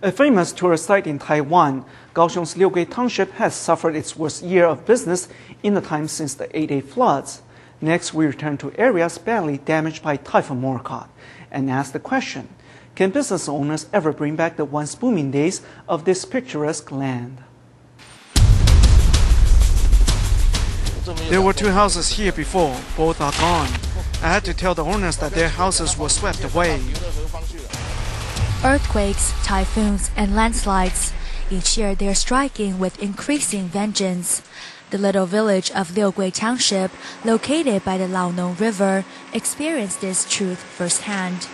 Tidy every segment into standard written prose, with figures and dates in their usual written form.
A famous tourist site in Taiwan, Kaohsiung's Liugui Township has suffered its worst year of business in the time since the 88 floods. Next, we return to areas badly damaged by Typhoon Morakot and ask the question, can business owners ever bring back the once booming days of this picturesque land? There were two houses here before, both are gone. I had to tell the owners that their houses were swept away. Earthquakes, typhoons, and landslides. Each year they are striking with increasing vengeance. The little village of Liugui Township, located by the Laonong River, experienced this truth firsthand.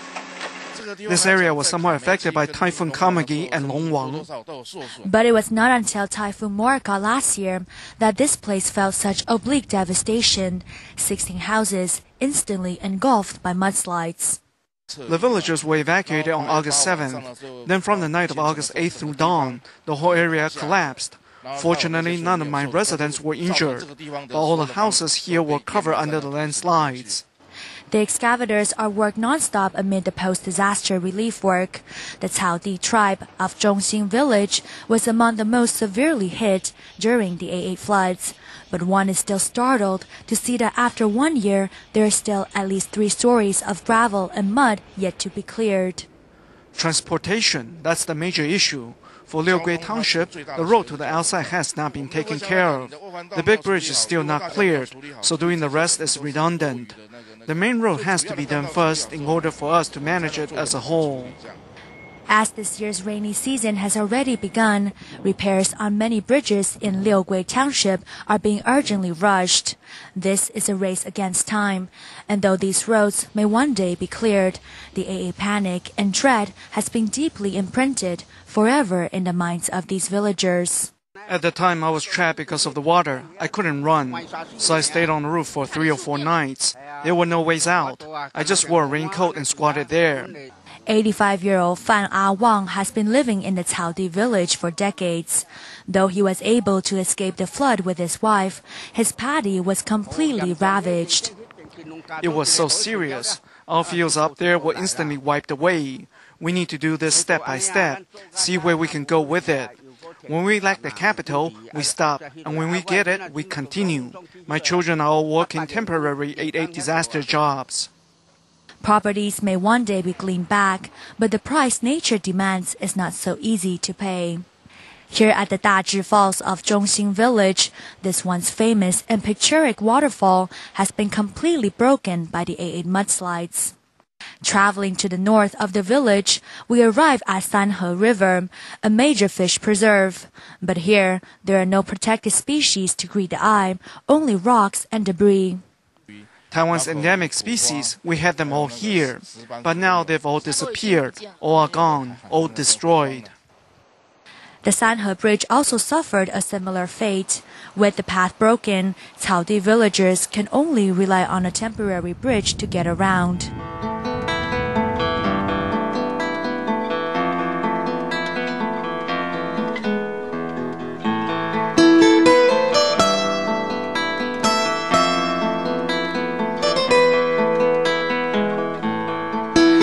This area was somewhat affected by Typhoon Kalmaegi and Longwang. But it was not until Typhoon Morakot last year that this place felt such oblique devastation, 16 houses instantly engulfed by mudslides. The villagers were evacuated on August 7th. Then from the night of August 8th through dawn, the whole area collapsed. Fortunately, none of my residents were injured, but all the houses here were covered under the landslides. The excavators are worked non-stop amid the post-disaster relief work. The Taodi tribe of Zhongxing Village was among the most severely hit during the 88 floods. But one is still startled to see that after 1 year, there are still at least 3 stories of gravel and mud yet to be cleared. Transportation, that's the major issue. For Liugui Township, the road to the outside has not been taken care of. The big bridge is still not cleared, so doing the rest is redundant. The main road has to be done first in order for us to manage it as a whole. As this year's rainy season has already begun, repairs on many bridges in Liugui Township are being urgently rushed. This is a race against time, and though these roads may one day be cleared, the AA panic and dread has been deeply imprinted forever in the minds of these villagers. At the time, I was trapped because of the water. I couldn't run, so I stayed on the roof for 3 or 4 nights. There were no ways out. I just wore a raincoat and squatted there. 85-year-old Fan A-wang has been living in the Taodi village for decades. Though he was able to escape the flood with his wife, his paddy was completely ravaged. It was so serious. Our fields up there were instantly wiped away. We need to do this step by step, see where we can go with it. When we lack the capital, we stop, and when we get it, we continue. My children are all working temporary 88 disaster jobs. Properties may one day be gleaned back, but the price nature demands is not so easy to pay. Here at the DaAi Falls of Zhongxing Village, this once famous and picturesque waterfall has been completely broken by the 88 mudslides. Traveling to the north of the village, we arrive at Laonong River, a major fish preserve. But here, there are no protected species to greet the eye, only rocks and debris. Taiwan's endemic species, we had them all here, but now they've all disappeared, all are gone, all destroyed. The Laonong Bridge also suffered a similar fate. With the path broken, Taodi villagers can only rely on a temporary bridge to get around.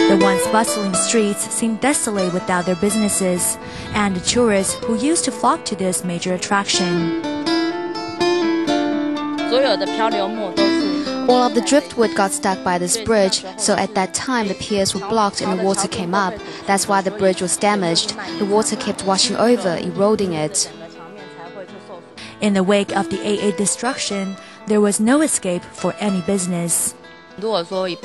The once bustling streets seem desolate without their businesses, and the tourists who used to flock to this major attraction. All of the driftwood got stuck by this bridge, so at that time the piers were blocked and the water came up. That's why the bridge was damaged. The water kept washing over, eroding it. In the wake of the 88 destruction, there was no escape for any business. Including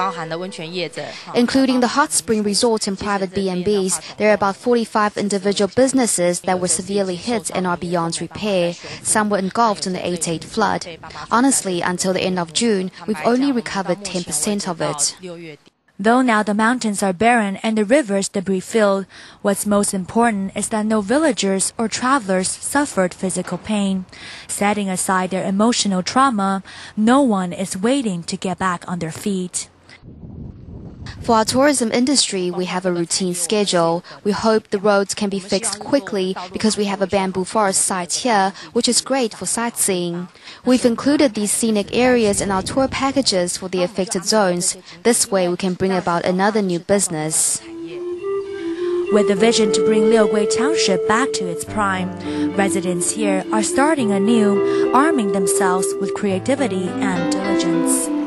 the hot spring resort and private B&Bs, there are about 45 individual businesses that were severely hit and are beyond repair. Some were engulfed in the 88 flood. Honestly, until the end of June, we've only recovered 10% of it. Though now the mountains are barren and the rivers debris-filled, what's most important is that no villagers or travelers suffered physical pain. Setting aside their emotional trauma, no one is waiting to get back on their feet. For our tourism industry, we have a routine schedule. We hope the roads can be fixed quickly because we have a bamboo forest site here, which is great for sightseeing. We've included these scenic areas in our tour packages for the affected zones. This way we can bring about another new business. With a vision to bring Liugui Township back to its prime, residents here are starting anew, arming themselves with creativity and diligence.